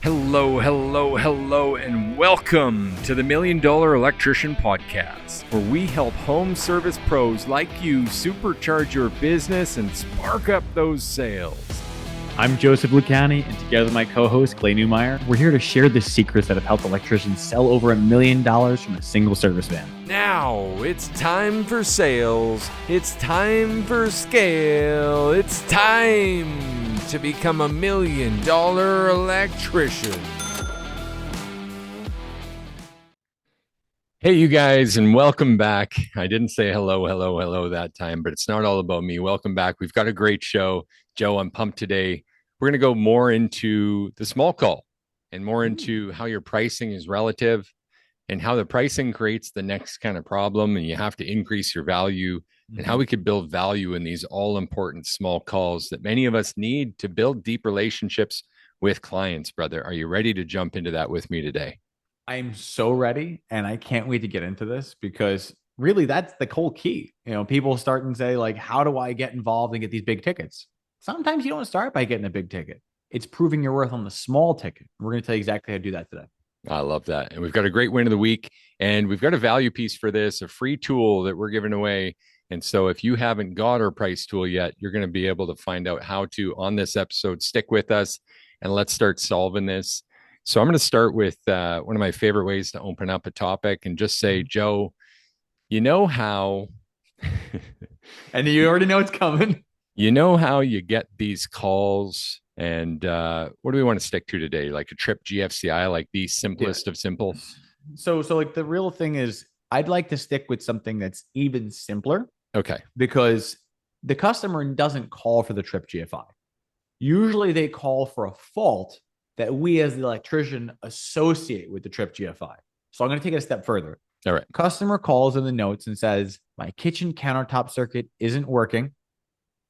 Hello, hello, hello, and welcome to the Million Dollar Electrician Podcast, where we help home service pros like you supercharge your business and spark up those sales. I'm Joseph Lucani, and together with my co-host, Clay Newmeyer, we're here to share the secrets that have helped electricians sell over $1 million from a single service van. Now, it's time for sales. It's time for scale. It's time to become $1 million electrician. Hey, you guys, and welcome back. I didn't say hello that time, but it's not all about me. Welcome back. We've got a great show. Joe, I'm pumped today. We're going to go more into the small call and more into how your pricing is relative and how the pricing creates the next kind of problem. And you have to increase your value and how we could build value in these all important small calls that many of us need to build deep relationships with clients. Brother, are you ready to jump into that with me today? I'm so ready, and I can't wait to get into this because really that's the whole key. People start and say, like, how do I get involved and get these big tickets? Sometimes you don't start by getting a big ticket. It's proving your worth on the small ticket. We're going to tell you exactly how to do that today. I love that. And we've got a great win of the week, and we've got a value piece for this, a free tool that we're giving away. And so if you haven't got our price tool yet, you're going to be able to find out how to on this episode. Stick with us and let's start solving this. So I'm going to start with one of my favorite ways to open up a topic and just say, Joe, you know how... And you already know it's coming. You know how you get these calls and what do we want to stick to today? Like a trip GFCI, like the simplest of simple. So like the real thing is I'd like to stick with something that's even simpler. Okay. Because the customer doesn't call for the trip GFI. Usually they call for a fault that we as the electrician associate with the trip GFI. So I'm going to take it a step further. All right. Customer calls in the notes and says, my kitchen countertop circuit isn't working.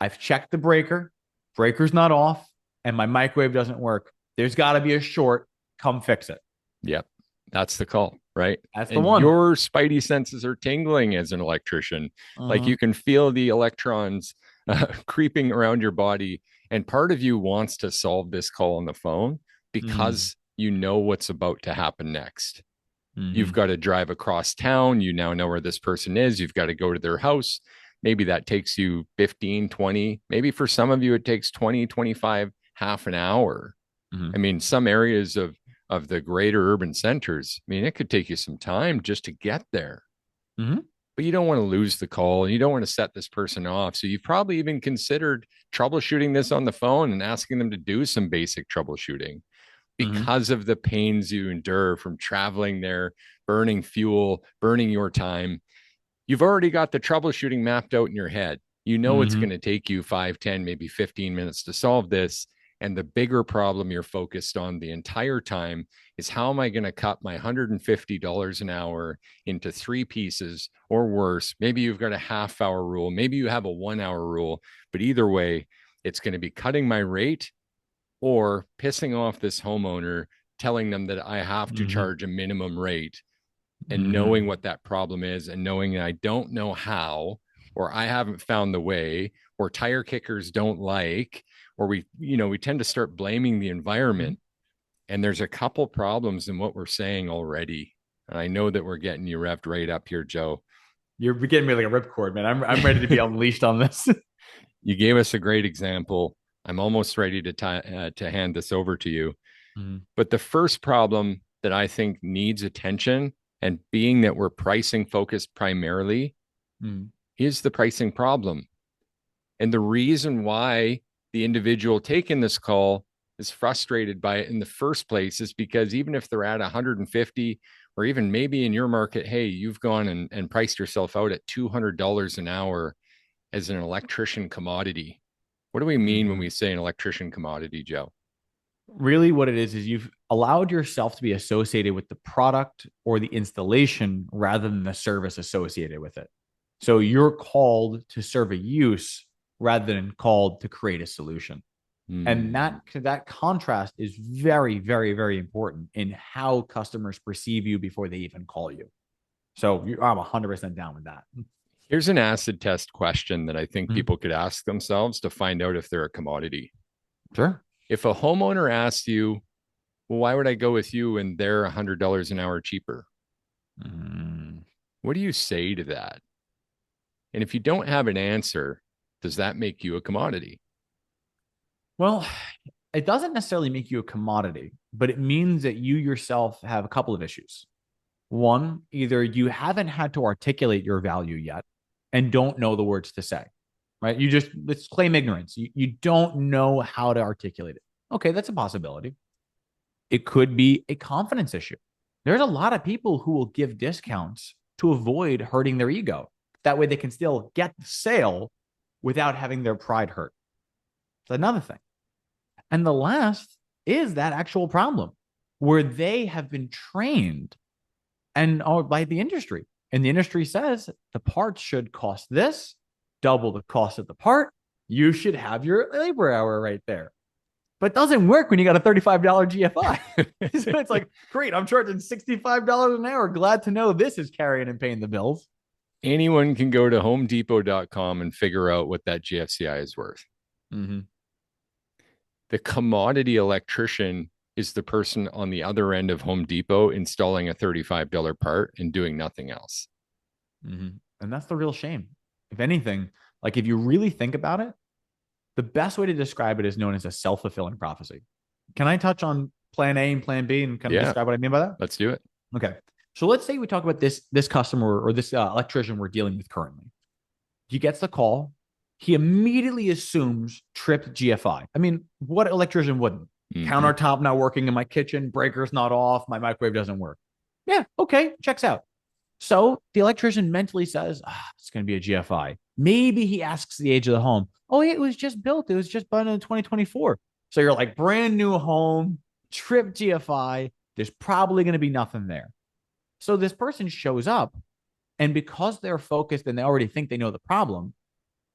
I've checked the breaker's not off, and my microwave doesn't work. There's got to be a short. Come fix it. Yep. That's the call, right? That's the one. Your spidey senses are tingling as an electrician. Like you can feel the electrons creeping around your body. And part of you wants to solve this call on the phone because you know what's about to happen next. You've got to drive across town. You now know where this person is. You've got to go to their house. Maybe that takes you 15, 20. Maybe for some of you, it takes 20, 25, half an hour. I mean, some areas of the greater urban centers, I mean, it could take you some time just to get there. But you don't want to lose the call and you don't want to set this person off. So you've probably even considered troubleshooting this on the phone and asking them to do some basic troubleshooting because of the pains you endure from traveling there, burning fuel, burning your time. You've already got the troubleshooting mapped out in your head. You know it's going to take you 5, 10, maybe 15 minutes to solve this. And the bigger problem you're focused on the entire time is how am I going to cut my $150 an hour into 3 pieces or worse? Maybe you've got a half-hour rule. Maybe you have a 1-hour rule. But either way, it's going to be cutting my rate or pissing off this homeowner, telling them that I have to charge a minimum rate and knowing what that problem is and knowing that I don't know how, or I haven't found the way, or tire kickers don't like, or we tend to start blaming the environment. And there's a couple problems in what we're saying already. And I know that we're getting you revved right up here, Joe. You're getting me like a ripcord, man. I'm ready to be unleashed on this. You gave us a great example. I'm almost ready to hand this over to you. But the first problem that I think needs attention, and being that we're pricing focused primarily, is the pricing problem. And the reason why the individual taking this call is frustrated by it in the first place is because even if they're at 150, or even maybe in your market, hey, you've gone and priced yourself out at $200 an hour as an electrician commodity. What do we mean when we say an electrician commodity, Joe? Really what it is you've allowed yourself to be associated with the product or the installation rather than the service associated with it. So you're called to serve a use rather than called to create a solution. And that contrast is very, very, very important in how customers perceive you before they even call you. So I'm 100% down with that. Here's an acid test question that I think people could ask themselves to find out if they're a commodity. Sure. If a homeowner asks you, Well, why would I go with you when they're $100 an hour cheaper? Mm. What do you say to that? And if you don't have an answer, does that make you a commodity? Well, it doesn't necessarily make you a commodity, but it means that you yourself have a couple of issues. One, either you haven't had to articulate your value yet and don't know the words to say, right? You just, let's claim ignorance. You don't know how to articulate it. Okay, that's a possibility. It could be a confidence issue. There's a lot of people who will give discounts to avoid hurting their ego. That way they can still get the sale without having their pride hurt. It's another thing. And the last is that actual problem where they have been trained and or by the industry. And the industry says the parts should cost this, double the cost of the part. You should have your labor hour right there. But it doesn't work when you got a $35 GFI. So it's like, great, I'm charging $65 an hour. Glad to know this is carrying and paying the bills. Anyone can go to homedepot.com and figure out what that GFCI is worth. Mm-hmm. The commodity electrician is the person on the other end of Home Depot installing a $35 part and doing nothing else. Mm-hmm. And that's the real shame. If anything, like if you really think about it, the best way to describe it is known as a self-fulfilling prophecy. Can I touch on plan A and plan B and kind of describe what I mean by that? Let's do it. Okay. So let's say we talk about this customer or this electrician we're dealing with currently. He gets the call. He immediately assumes tripped GFI. I mean, what electrician wouldn't? Mm-hmm. Countertop not working in my kitchen, breaker's not off, my microwave doesn't work. Yeah, okay, checks out. So the electrician mentally says, it's going to be a GFI. Maybe he asks the age of the home. Oh, yeah, it was just built. It was just bought in 2024. So you're like, brand new home, trip GFI. There's probably going to be nothing there. So this person shows up, and because they're focused and they already think they know the problem,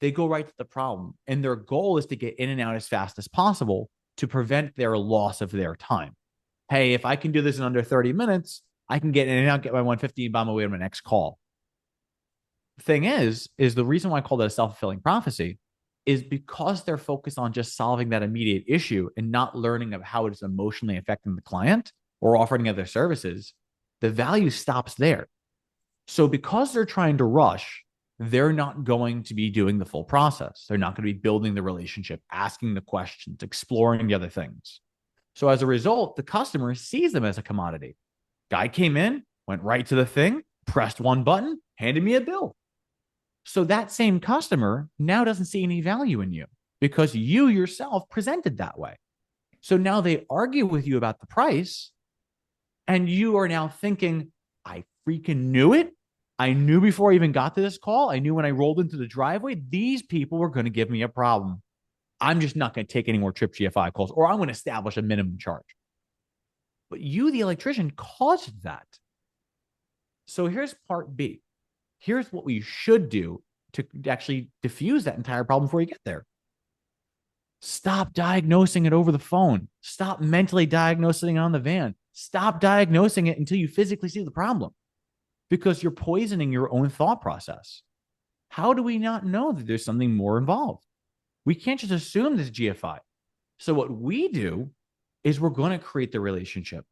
they go right to the problem. And their goal is to get in and out as fast as possible to prevent their loss of their time. Hey, if I can do this in under 30 minutes, I can get in and out, get my 150 and bomb away to my next call. The thing is the reason why I call that a self-fulfilling prophecy is because they're focused on just solving that immediate issue and not learning of how it is emotionally affecting the client or offering other services. The value stops there. So because they're trying to rush, they're not going to be doing the full process. They're not going to be building the relationship, asking the questions, exploring the other things. So as a result, the customer sees them as a commodity. Guy came in, went right to the thing, pressed one button, handed me a bill. So that same customer now doesn't see any value in you because you yourself presented that way. So now they argue with you about the price, and you are now thinking, I freaking knew it. I knew before I even got to this call. I knew when I rolled into the driveway, these people were going to give me a problem. I'm just not going to take any more trip GFI calls, or I'm going to establish a minimum charge. But you, the electrician, caused that. So here's part B. Here's what we should do to actually diffuse that entire problem before you get there. Stop diagnosing it over the phone. Stop mentally diagnosing it on the van. Stop diagnosing it until you physically see the problem, because you're poisoning your own thought process. How do we not know that there's something more involved? We can't just assume this GFI. So what we do is we're going to create the relationship.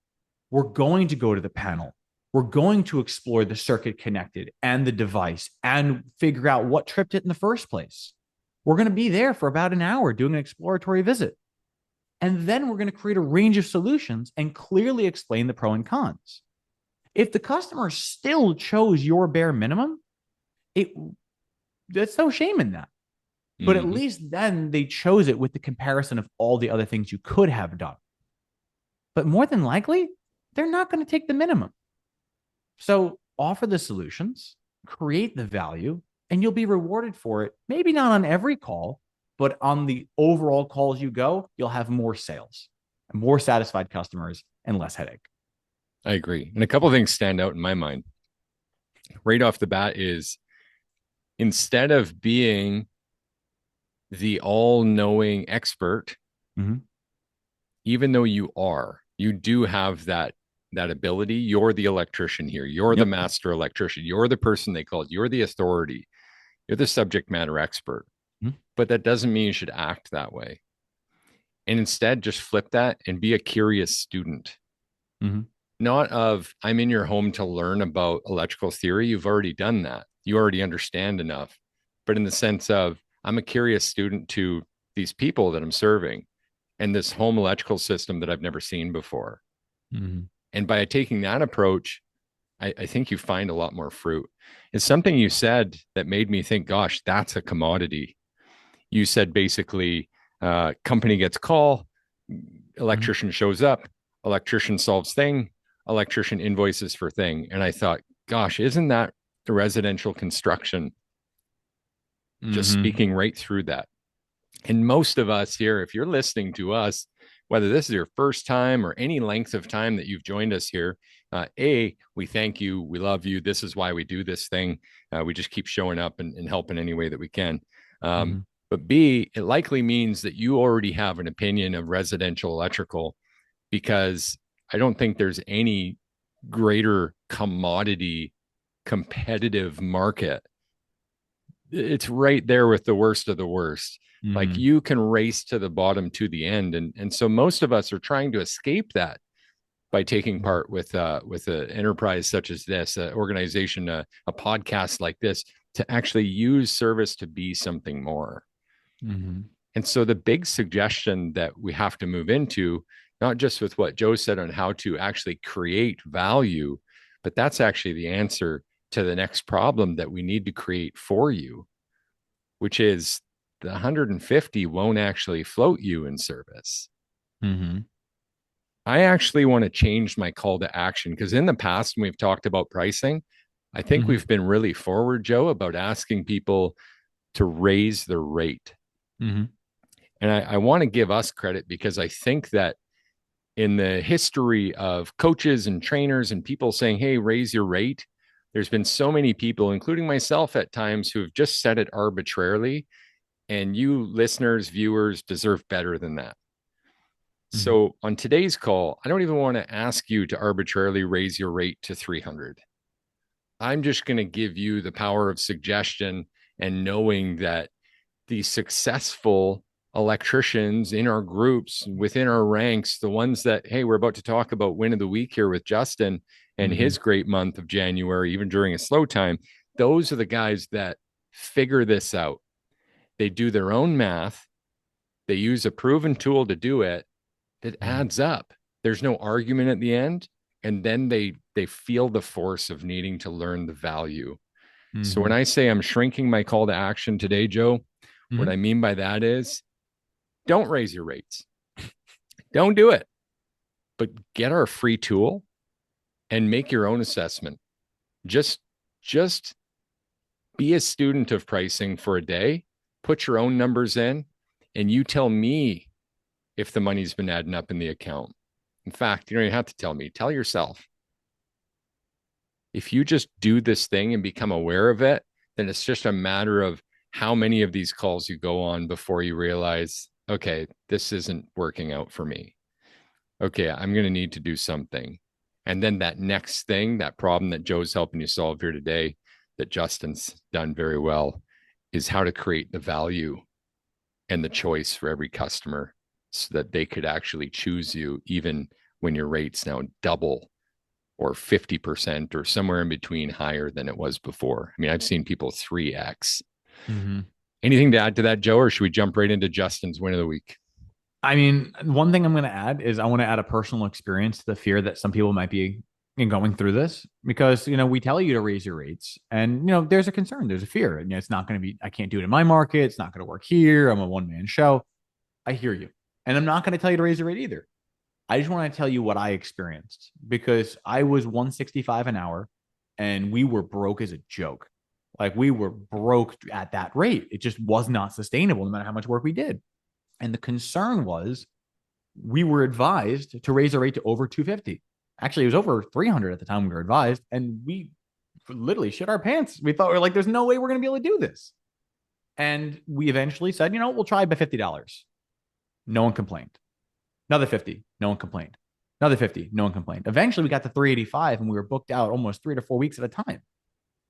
We're going to go to the panel. We're going to explore the circuit connected and the device and figure out what tripped it in the first place. We're going to be there for about an hour doing an exploratory visit. And then we're going to create a range of solutions and clearly explain the pros and cons. If the customer still chose your bare minimum, there's no shame in that. But at least then they chose it with the comparison of all the other things you could have done. But more than likely, they're not going to take the minimum. So offer the solutions, create the value, and you'll be rewarded for it. Maybe not on every call, but on the overall calls you go, you'll have more sales, more satisfied customers, and less headache. I agree. And a couple of things stand out in my mind. Right off the bat is, instead of being the all-knowing expert, even though you do have that ability. You're the electrician here. You're the master electrician. You're the person they called. You're the authority. You're the subject matter expert. But that doesn't mean you should act that way. And instead, just flip that and be a curious student. Mm-hmm. Not of, I'm in your home to learn about electrical theory. You've already done that. You already understand enough. But in the sense of, I'm a curious student to these people that I'm serving and this home electrical system that I've never seen before. Mm-hmm. And by taking that approach, I think you find a lot more fruit. It's something you said that made me think, gosh, that's a commodity. You said basically, company gets call, Mm-hmm. electrician shows up, electrician solves thing, electrician invoices for thing. And I thought, gosh, isn't that the residential construction just Mm-hmm. speaking right through that? And most of us here, if you're listening to us, whether this is your first time or any length of time that you've joined us here, we thank you. We love you. This is why we do this thing. We just keep showing up and helping any way that we can. Um, Mm-hmm. but B, it likely means that you already have an opinion of residential electrical, because I don't think there's any greater commodity competitive market. It's right there with the worst of the worst. Like Mm-hmm. you can race to the bottom to the end, and so most of us are trying to escape that by taking part with an enterprise such as this, an organization, a podcast like this, to actually use service to be something more. Mm-hmm. And so the big suggestion that we have to move into, not just with what Joe said on how to actually create value, but that's actually the answer to the next problem that we need to create for you, which is the 150 won't actually float you in service. Mm-hmm. I actually want to change my call to action, because in the past, when we've talked about pricing, I think Mm-hmm. we've been really forward, Joe, about asking people to raise their rate. Mm-hmm. And I want to give us credit, because I think that in the history of coaches and trainers and people saying, hey, raise your rate, there's been so many people, including myself at times, who have just set it arbitrarily. And you listeners, viewers deserve better than that. Mm-hmm. So on today's call, I don't even want to ask you to arbitrarily raise your rate to 300. I'm just going to give you the power of suggestion and knowing that the successful electricians in our groups, within our ranks, the ones that, hey, we're about to talk about win of the week here with Justin and Mm-hmm. his great month of January, even during a slow time, those are the guys that figure this out. They do their own math, they use a proven tool to do it that adds up. There's no argument at the end. And then they feel the force of needing to learn the value. So when Mm-hmm. I say I'm shrinking my call to action today, Joe, what Mm-hmm. I mean by that is don't raise your rates. Don't do it. But get our free tool and make your own assessment. Just just be a student of pricing for a day, put your own numbers in, and you tell me if the money's been adding up in the account. In fact, you don't even have to tell me, tell yourself. If you just do this thing and become aware of it, then it's just a matter of how many of these calls you go on before you realize, okay, this isn't working out for me. Okay, I'm going to need to do something. And then that next thing, that problem that Joe's helping you solve here today, that Justin's done very well, is how to create the value and the choice for every customer so that they could actually choose you even when your rate's now double or 50% or somewhere in between higher than it was before. I mean, I've seen people 3x. Mm-hmm. Anything to add to that, Joe, or should we jump right into Justin's win of the week? I mean, one thing I'm going to add is I want to add a personal experience to the fear that some people might be in going through this because, we tell you to raise your rates and, there's a concern, there's a fear. And it's not going to be, I can't do it in my market. It's not going to work here. I'm a one man show. I hear you. And I'm not going to tell you to raise your rate either. I just want to tell you what I experienced because I was 165 an hour and we were broke as a joke. Like we were broke at that rate. It just was not sustainable no matter how much work we did. And the concern was we were advised to raise the rate to over 250. Actually, it was over 300 at the time we were advised. And we literally shit our pants. We thought, we're like, there's no way we're going to be able to do this. And we eventually said, we'll try by $50. No one complained. Another 50. No one complained. Another 50. No one complained. Eventually, we got to 385 and we were booked out almost 3 to 4 weeks at a time.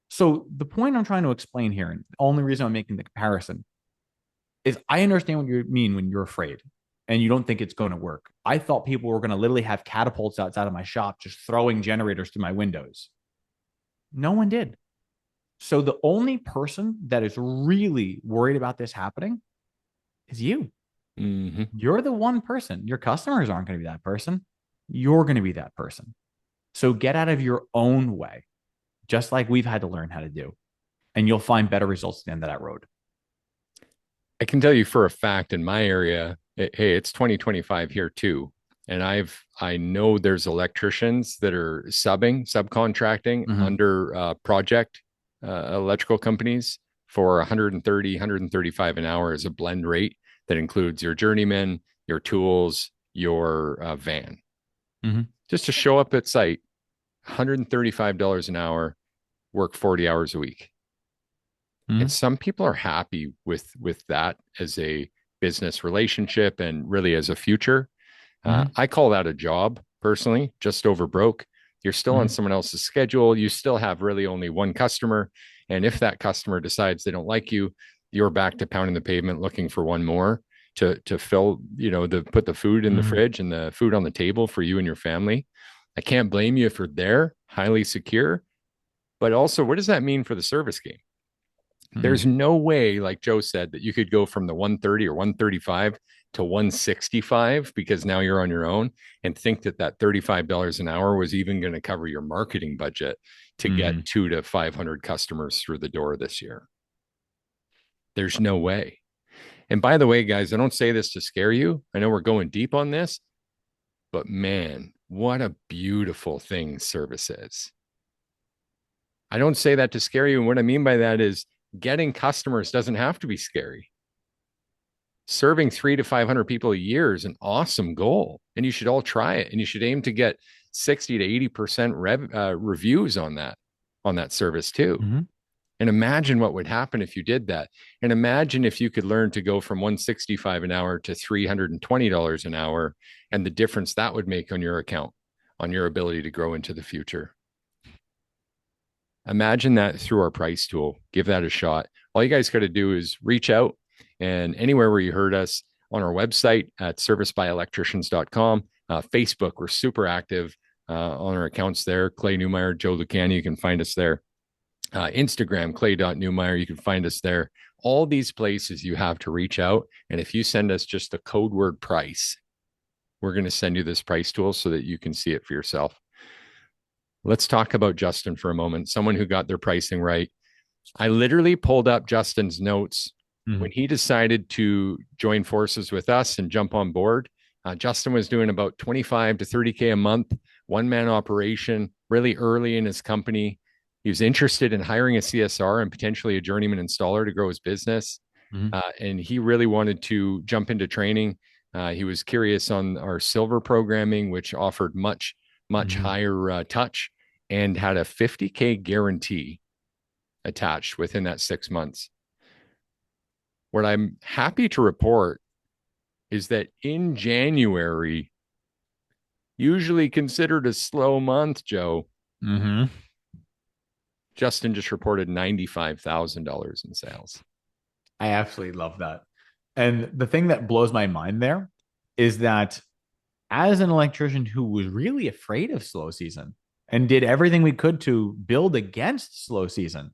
So the point I'm trying to explain here, and the only reason I'm making the comparison is I understand what you mean when you're afraid. and you don't think it's going to work. I thought people were going to literally have catapults outside of my shop just throwing generators through my windows. No one did. So the only person that is really worried about this happening is you. Mm-hmm. You're the one person. Your customers aren't going to be that person. You're going to be that person. So get out of your own way, just like we've had to learn how to do, and you'll find better results at the end of that road. I can tell you for a fact in my area, hey, it's 2025 here too. And I know there's electricians that are subcontracting Mm-hmm. under project electrical companies for 130, 135 an hour as a blend rate that includes your journeyman, your tools, your van. Mm-hmm. Just to show up at site, $135 an hour, work 40 hours a week. And Mm-hmm. some people are happy with that as a business relationship and really as a future. Mm-hmm. I call that a job personally, just over broke. You're still on Mm-hmm. someone else's schedule. You still have really only one customer. And if that customer decides they don't like you, you're back to pounding the pavement looking for one more to fill, the put the food in the Mm-hmm. fridge and the food on the table for you and your family. I can't blame you if you're there, highly secure. But also, what does that mean for the service game? Mm-hmm. There's no way, like Joe said, that you could go from the 130 or 135 to 165 because now you're on your own and think that that $35 an hour was even going to cover your marketing budget to get Mm-hmm. 200 to 500 customers through the door this year. There's no way. And by the way, guys, I don't say this to scare you. I know we're going deep on this, but man, what a beautiful thing service is. I don't say that to scare you. And what I mean by that is getting customers doesn't have to be scary. Serving 300 to 500 people a year is an awesome goal, and you should all try it. And you should aim to get 60 to 80% reviews on that service too. Mm-hmm. And imagine what would happen if you did that. And imagine if you could learn to go from 165 an hour to $320 an hour, and the difference that would make on your account, on your ability to grow into the future. Imagine that through our price tool. Give that a shot. All you guys got to do is reach out, and anywhere where you heard us, on our website at servicebyelectricians.com, Facebook, we're super active on our accounts there. Clay Newmeyer, Joe Lucani, you can find us there. Instagram, clay.newmeyer, you can find us there. All these places you have to reach out. And if you send us just the code word price, we're going to send you this price tool so that you can see it for yourself. Let's talk about Justin for a moment, someone who got their pricing right. I literally pulled up Justin's notes Mm-hmm. when he decided to join forces with us and jump on board. Justin was doing about 25 to 30K a month, one-man operation, really early in his company. He was interested in hiring a CSR and potentially a journeyman installer to grow his business. Mm-hmm. And he really wanted to jump into training. He was curious on our silver programming, which offered much Mm-hmm. higher touch and had a 50K guarantee attached within that 6 months. What I'm happy to report is that in January, usually considered a slow month, Joe, Mm-hmm. Justin just reported $95,000 in sales. I absolutely love that. And the thing that blows my mind there is that as an electrician who was really afraid of slow season and did everything we could to build against slow season,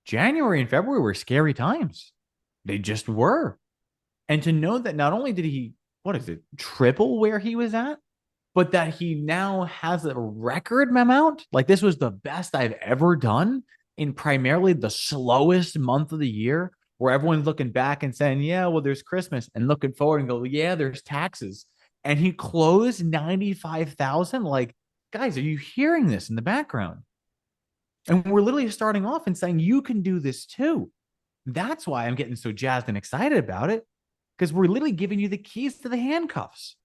January and February were scary times. They just were. And to know that not only did he, what is it, triple where he was at, but that he now has a record amount. Like this was the best I've ever done in primarily the slowest month of the year, where everyone's looking back and saying, yeah, well, there's Christmas, and looking forward and go, yeah, there's taxes. And he closed 95,000. Like, guys, are you hearing this in the background? And we're literally starting off and saying, you can do this too. That's why I'm getting so jazzed and excited about it, because we're literally giving you the keys to the handcuffs.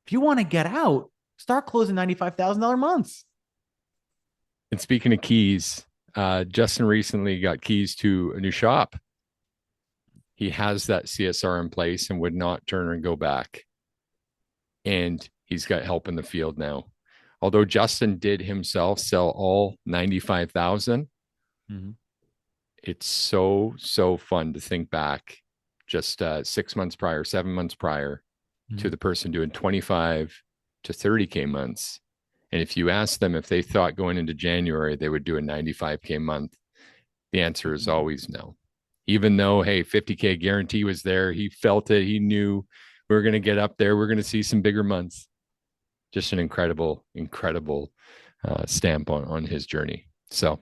If you want to get out, start closing $95,000 months. And speaking of keys, Justin recently got keys to a new shop. He has that CSR in place and would not turn and go back. And he's got help in the field now. Although Justin did himself sell all 95,000, mm-hmm. It's so fun to think back just 6 months prior, 7 months prior, to the person doing 25 to 30K months. And if you ask them if they thought going into January they would do a 95K month, the answer is always no. Even though, hey, 50K guarantee was there, he felt it, he knew we were going to get up there, we're going to see some bigger months. Just an incredible stamp on his journey. So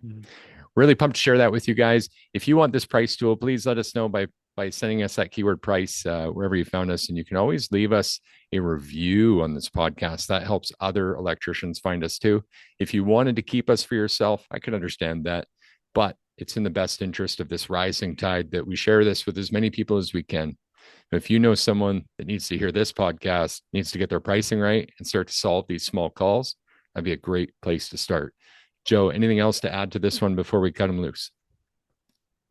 really pumped to share that with you guys. If you want this price tool, please let us know by sending us that keyword price wherever you found us. And you can always leave us a review on this podcast. That helps other electricians find us too. If you wanted to keep us for yourself, I could understand that, but it's in the best interest of this rising tide that we share this with as many people as we can. If you know someone that needs to hear this podcast, needs to get their pricing right and start to solve these small calls, that'd be a great place to start. Joe, anything else to add to this one before we cut them loose?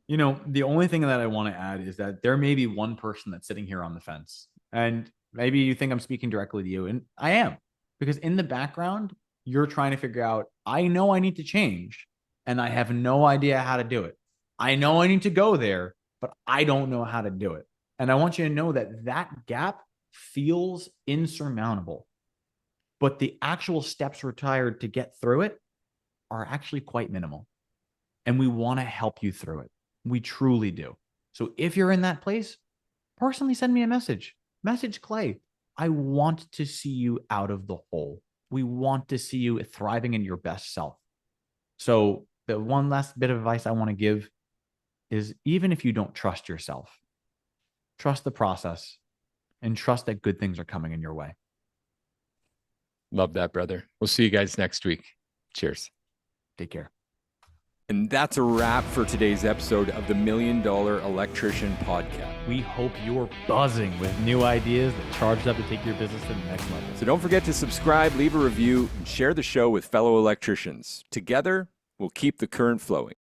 You know, the only thing that I want to add is that there may be one person that's sitting here on the fence. And maybe you think I'm speaking directly to you, and I am. Because in the background, you're trying to figure out, I know I need to change, and I have no idea how to do it. I know I need to go there, but I don't know how to do it. And I want you to know that that gap feels insurmountable. But the actual steps required to get through it are actually quite minimal. And we want to help you through it. We truly do. So if you're in that place, personally send me a message. Message Clay. I want to see you out of the hole. We want to see you thriving in your best self. So the one last bit of advice I want to give is, even if you don't trust yourself, trust the process and trust that good things are coming in your way. Love that, brother. We'll see you guys next week. Cheers. Take care. And that's a wrap for today's episode of the $1 Million Electrician Podcast. We hope you're buzzing with new ideas that charged up to take your business to the next level. So don't forget to subscribe, leave a review, and share the show with fellow electricians. Together, we'll keep the current flowing.